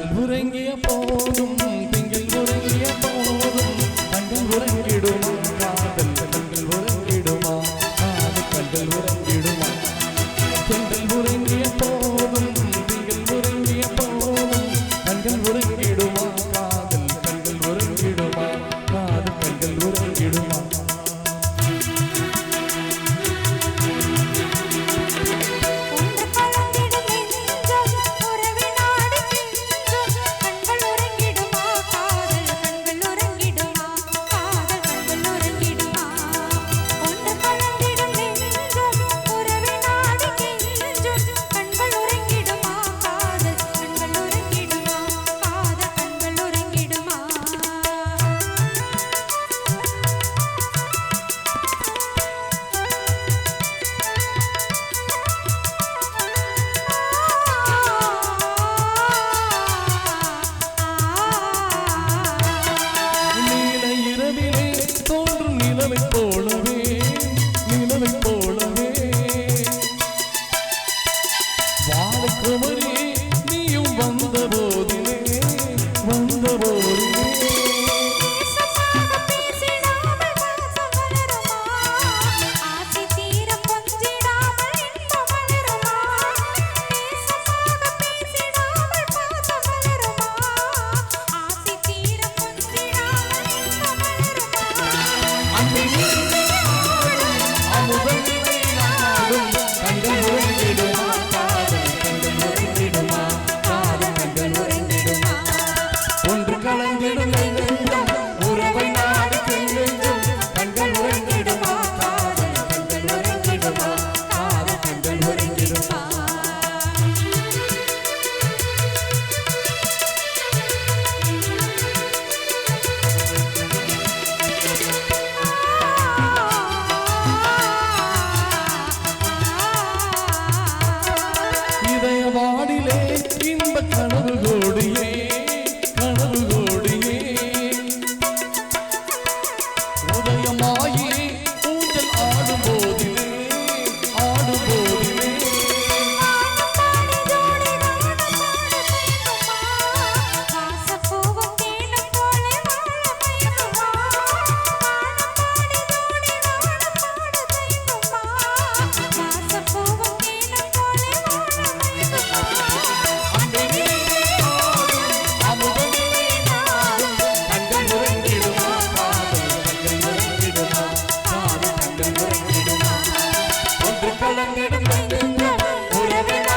கண்கள் உறங்கிய போதும் திங்கள் உறங்கிய போதும் கண்கள் உறங்கிடுமா காதல் கண்கள் உறங்கிடுமா காதல் கண்கள் உறங்கிடுமா கண்கள் உறங்கிய போதும் திங்கள் உறங்கிய போதும் கண்கள் உறங்கிடுமா காதல் கண்கள் உறங்கிடுமா காதல் கண்கள் உறங்கிடுமா வாடிலே இன்ப கனவு கோடியே கனவு கோடியே உதயமாயே ஊஞ்சல் ஆடும் போதிலே ஆடும் போதிலே உறவின